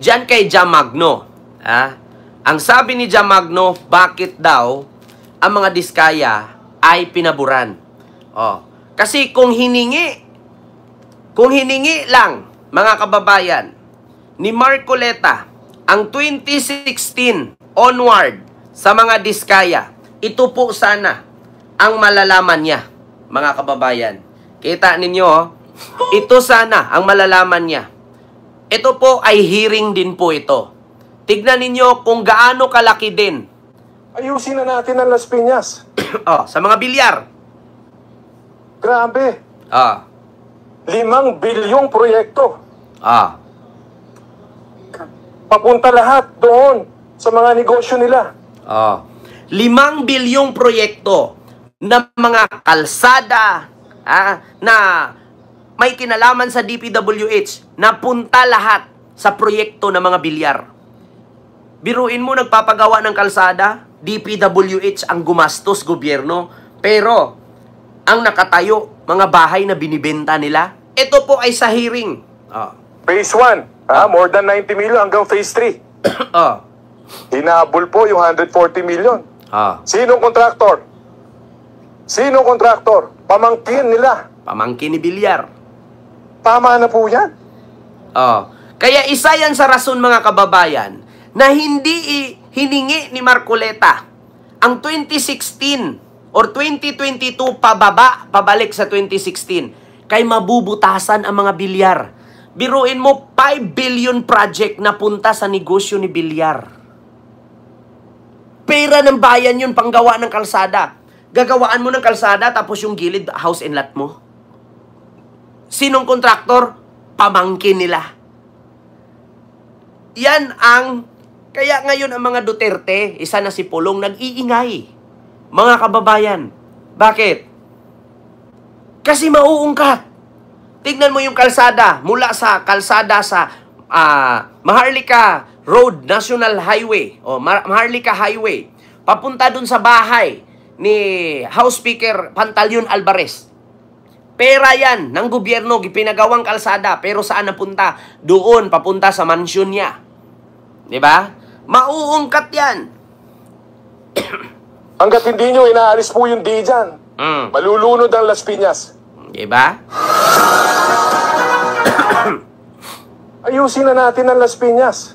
Diyan kay Jamagno. Ang sabi ni Jamagno, bakit daw ang mga diskaya ay pinaburan? Kasi kung hiningi lang, mga kababayan, ni Marcoleta, ang 2016 onward sa mga diskaya, ito po sana ang malalaman niya, mga kababayan. Kita ninyo, ito sana ang malalaman niya. Ito po ay hearing din po ito. Tignan ninyo kung gaano kalaki din. Ayusin na natin ang Las Piñas. Sa mga bilyar. Grabe. 5 bilyong proyekto. Papunta lahat doon sa mga negosyo nila. 5 bilyong proyekto na mga kalsada na may kinalaman sa DPWH na punta lahat sa proyekto ng mga bilyar. Biruin mo, nagpapagawa ng kalsada, DPWH ang gumastos, gobyerno, pero ang nakatayo, mga bahay na binibenta nila, ito po ay sa hearing. Phase 1, more than 90 million hanggang phase 3. Hinabol po yung 140 million. Sinong kontraktor? Sinong kontraktor? Pamangkin nila. Pamangkin ni Bilyar. Tama na po yan. Kaya isa yan sa rason, mga kababayan, na hindi hiningi ni Marcoleta ang 2016 or 2022 pabalik sa 2016 kay mabubutasan ang mga bilyar. Biruin mo, 5 billion project na punta sa negosyo ni Bilyar. Pera ng bayan yun, panggawa ng kalsada. Gagawaan mo ng kalsada tapos yung gilid, house and lot mo. Sinong kontraktor? Pamangkin nila. Yan ang, kaya ngayon ang mga Duterte, isa na si Pulong, nag-iingay. Mga kababayan. Bakit? Kasi mauungkat. Tignan mo yung kalsada, mula sa kalsada sa Maharlika Road, National Highway, o Maharlika Highway, papunta dun sa bahay ni House Speaker Pantaleon Alvarez. Pera yan ng gobyerno, pinagawang kalsada, pero saan napunta? Doon, papunta sa mansyon niya. Diba? Mauungkat yan. Hanggat hindi nyo inaalis po yung D dyan, malulunod ang Las Piñas. Diba? Ayusin na natin ang Las Piñas.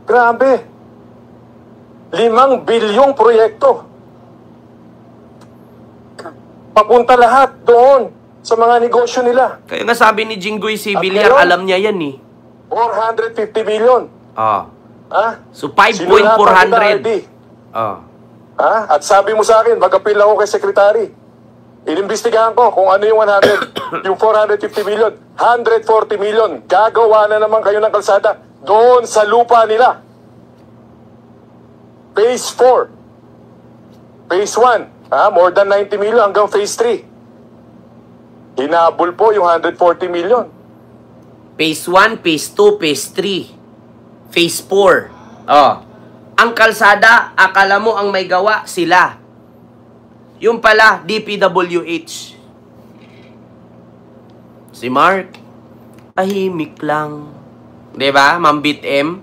Grabe. 5 bilyong proyekto. Papunta lahat doon sa mga negosyo nila. Kaya nga sabi ni Jinggoy si Bilyar, alam niya yan eh. 450 million. So 5.400. At sabi mo sa akin, mag-appeal ako kay Secretary. Inimbestigahan ko kung ano yung 100, yung 450 million, 140 million. Gagawa na naman kayo ng kalsada doon sa lupa nila. Phase 4. Phase 1. More than 90 million hanggang phase 3. Hinabol po yung 140 million. Phase 1, phase 2, phase 3. Phase 4. Ang kalsada, akala mo ang may gawa, sila. Yung pala, DPWH. Si Mark, tahimik lang. Diba, Ma'am Bit M?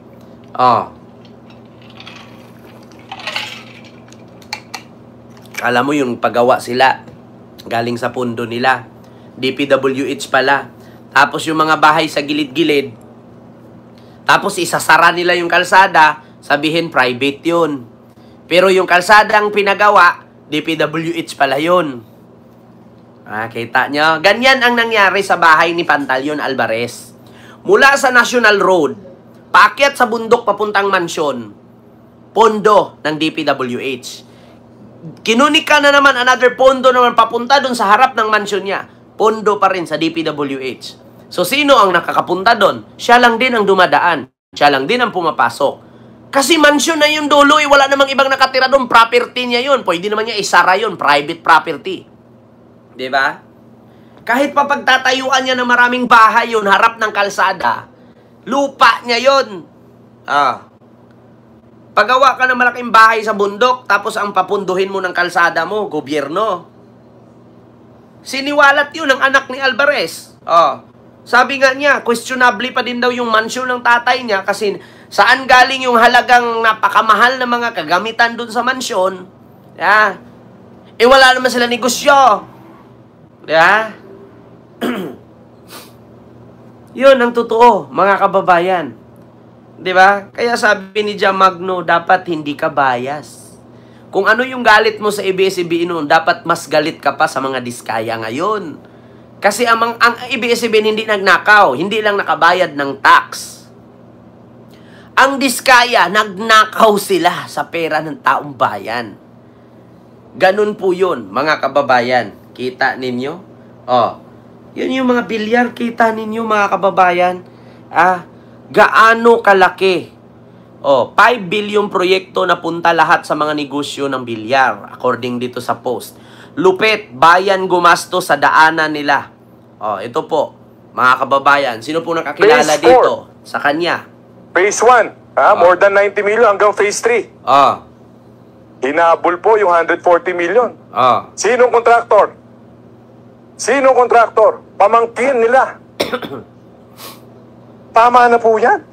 Akala mo yung paggawa sila, galing sa pundo nila. DPWH pala. Tapos yung mga bahay sa gilid-gilid, tapos isasara nila yung kalsada, sabihin private yun. Pero yung kalsadang pinagawa, DPWH pala yun. Kita nyo? Ganyan ang nangyari sa bahay ni Pantaleon Alvarez. Mula sa National Road, paakyat sa bundok papuntang mansyon, pondo ng DPWH. Kinunika na naman another pondo naman papunta dun sa harap ng mansyon niya. Pondo pa rin sa DPWH. So, sino ang nakakapunta doon? Siya lang din ang dumadaan. Siya lang din ang pumapasok. Kasi mansyon na yung dulo, wala namang ibang nakatira doon. Property niya yun. Pwede naman niya isara yun. Private property. Diba? Kahit pa pagtatayuan niya ng maraming bahay yun, harap ng kalsada, lupa niya yun. Pagawa ka ng malaking bahay sa bundok, tapos ang papunduhin mo ng kalsada mo, gobyerno. Siniwalat yun ng anak ni Alvarez. Sabi nga niya, questionable pa din daw yung mansyon ng tatay niya kasi saan galing yung halagang napakamahal na mga kagamitan dun sa mansyon. Yeah. Wala naman sila negosyo. Yeah. Yun ang totoo, mga kababayan. 'Di ba? Kaya sabi ni Jam Magno, dapat hindi ka bias. Kung ano yung galit mo sa ABS-CBN noon, dapat mas galit ka pa sa mga diskaya ngayon. Kasi ang ABS-CBN hindi nagnakaw, hindi lang nakabayad ng tax. Ang diskaya, nagnakaw sila sa pera ng taong bayan. Ganun po yun, mga kababayan. Kita ninyo? Oh, yun yung mga bilyar, kita ninyo, mga kababayan. Gaano kalaki? 5 billion proyekto na punta lahat sa mga negosyo ng bilyar, according dito sa post. Lupit, bayan gumasto sa daanan nila. Ito po, mga kababayan. Sino po nakakilala Phase dito? Sa kanya. Phase 1, more than 90 million hanggang Phase 3. Hinabol po yung 140 million. Sinong kontraktor? Sinong kontraktor? Pamangkin nila. Tama na po yan.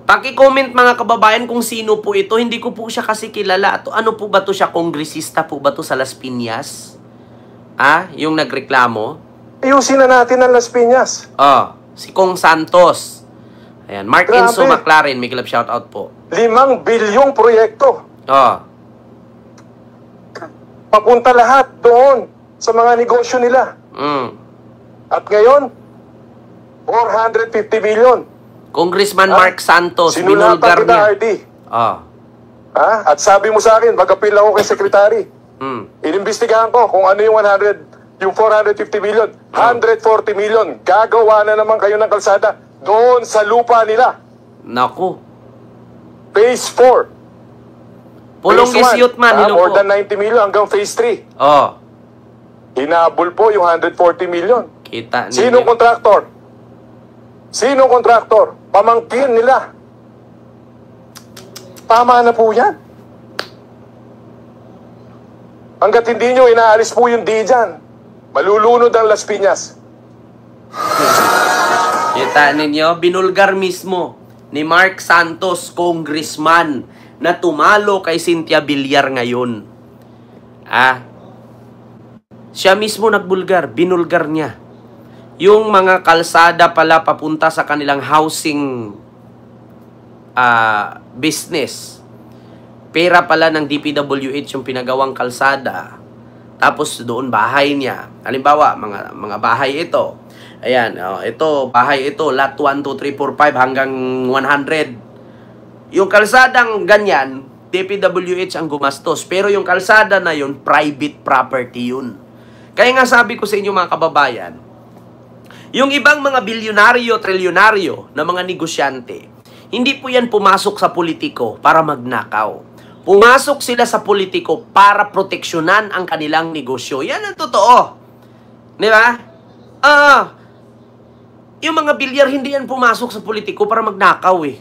Paki-comment, mga kababayan, kung sino po ito. Hindi ko po siya kasi kilala. Ano po ba to siya? Kongresista po ba to sa Las Piñas? Yung nagreklamo? Ayusin na natin ang Las Piñas. Si Kong Santos. Ayan, Mark Grabe. Enzo McLaren, may club shoutout po. 5 bilyong proyekto. Papunta lahat doon sa mga negosyo nila. At ngayon, 450 million. Congressman Mark Santos, Sinulatan binulgar kita, niya. RD. At sabi mo sa akin, mag-appeal ako kay Secretary. Inimbestigahan ko kung ano yung 450 million. 140 million. Gagawa na naman kayo ng kalsada doon sa lupa nila. Naku. Phase 4. Pulong Phase 1, gisyot man, hello more po. than 90 million hanggang Phase 3. Hinabol po yung 140 million. Kita Sinong ninyo. kontraktor? Sinong kontraktor? Pamangkin nila. Tama na po yan. Hanggat hindi nyo inaalis po yung D dyan, malulunod ang Las Piñas. Kita ninyo, binulgar mismo ni Mark Santos, congressman, na tumalo kay Cynthia Villar ngayon. Siya mismo nagbulgar, binulgar niya. Yung mga kalsada pala papunta sa kanilang housing business. Pera pala ng DPWH yung pinagawang kalsada. Tapos doon bahay niya. Halimbawa, mga bahay ito. Ayan, ito, bahay ito, lot 1, 2, 3, 4, 5 hanggang 100. Yung kalsadang ganyan, DPWH ang gumastos. Pero yung kalsada na yun, private property yun. Kaya nga sabi ko sa inyo, mga kababayan, yung ibang mga bilyonaryo, trilyonaryo na mga negosyante, hindi po yan pumasok sa politiko para magnakaw. Pumasok sila sa politiko para proteksyonan ang kanilang negosyo. Yan ang totoo. Di ba? Yung mga bilyar, hindi yan pumasok sa politiko para magnakaw eh.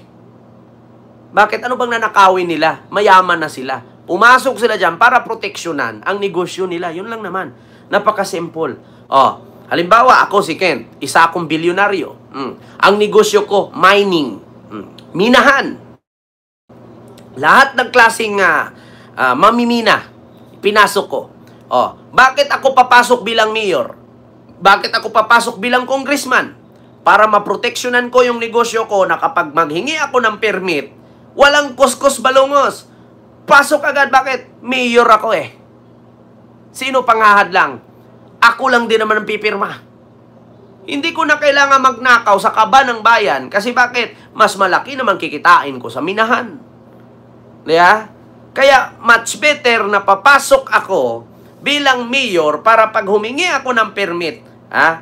Bakit? Ano bang nanakawin nila? Mayaman na sila. Pumasok sila dyan para proteksyonan ang negosyo nila. Yun lang naman. Napaka-simple. Halimbawa, ako si Kent, isa akong bilyonaryo. Ang negosyo ko, mining. Minahan. Lahat ng klaseng mamimina, pinasok ko. Bakit ako papasok bilang mayor? Bakit ako papasok bilang congressman? Para maproteksyonan ko yung negosyo ko na kapag maghingi ako ng permit, walang kuskus balungos. Pasok agad. Bakit? Mayor ako eh. Sino panghahad lang? Ako lang din naman ang pipirma. Hindi ko na kailangan magnakaw sa kaba ng bayan. Kasi bakit? Mas malaki naman kikitain ko sa minahan. Diba? Kaya much better na papasok ako bilang mayor para pag humingi ako ng permit,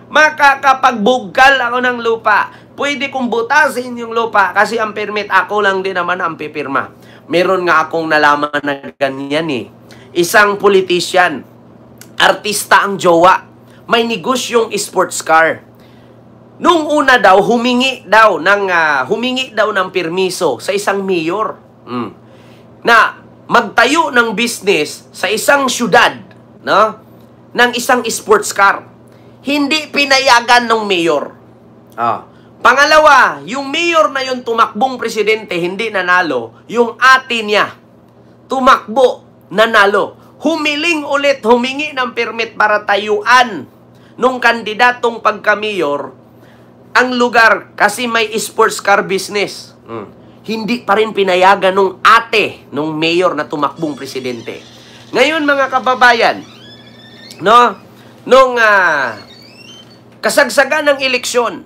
makakapagbugal ako ng lupa. Pwede kong butasin yung lupa kasi ang permit ako lang din naman ang pipirma. Meron nga akong nalaman na ganyan eh. Isang politician, artista ang jowa, may negosyong sports car. Nung una daw, humingi daw ng permiso sa isang mayor na magtayo ng business sa isang syudad, no? Ng isang sports car. hindi pinayagan ng mayor. Pangalawa, yung mayor na yung tumakbong presidente, hindi nanalo, yung ate niya, tumakbo, nanalo. Humingi ng permit para tayuan nung kandidatong pagka-mayor ang lugar kasi may sports car business. Hindi pa rin pinayagan nung ate nung mayor na tumakbong presidente. Ngayon mga kababayan, no, nung kasagsagan ng eleksyon,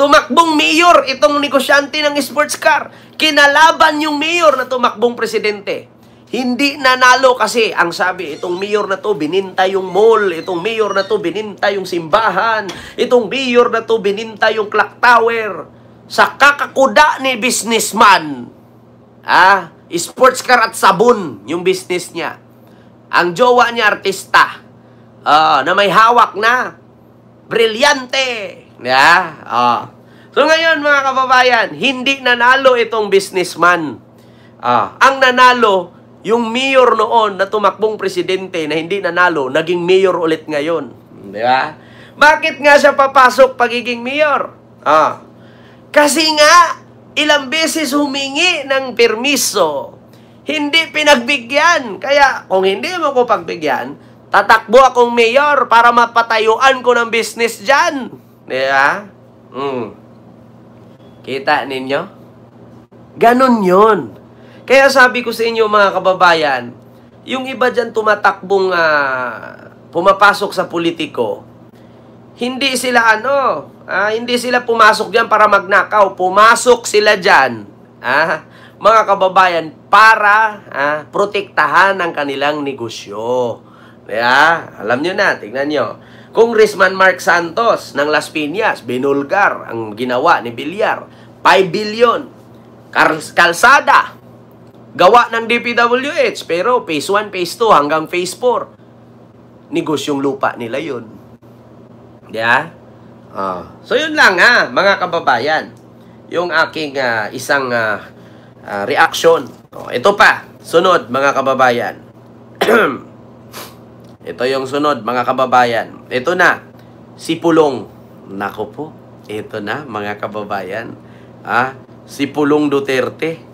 tumakbong mayor itong negosyante ng sports car. Kinalaban yung mayor na tumakbong presidente. Hindi nanalo kasi ang sabi, itong mayor na to bininta yung mall, itong mayor na to bininta yung simbahan, itong mayor na to bininta yung clock tower sa kakakuda ni businessman. Sports car at sabon yung business niya. Ang jowa niya artista, na may hawak na brilyante. So ngayon mga kababayan, hindi nanalo itong businessman. Ang nanalo yung mayor noon na tumakbong presidente na hindi nanalo, naging mayor ulit ngayon. Di ba? Bakit nga siya papasok pagiging mayor? Kasi nga, ilang beses humingi ng permiso, hindi pinagbigyan. Kaya kung hindi mo ko pagbigyan, tatakbo akong mayor para mapatayuan ko ng business dyan. Di ba? Kita ninyo? Ganon yun. Kaya sabi ko sa inyo mga kababayan, yung iba dyan tumatakbong pumapasok sa politiko, hindi sila hindi sila pumasok dyan para magnakaw. Pumasok sila dyan, mga kababayan, para protektahan ang kanilang negosyo. Kaya, alam nyo na, tingnan nyo. Congressman Mark Santos ng Las Piñas, binulgar ang ginawa ni Villar. 5 billion. Kalsada. Gawa ng DPWH, pero phase 1, phase 2, hanggang phase 4. Negosyong lupa nila yun. Yeah? So yun lang mga kababayan. Yung aking isang reaction. Ito pa, sunod mga kababayan. Ito yung sunod mga kababayan. Ito na, si Pulong. Nako po, ito na mga kababayan. Si Pulong Duterte.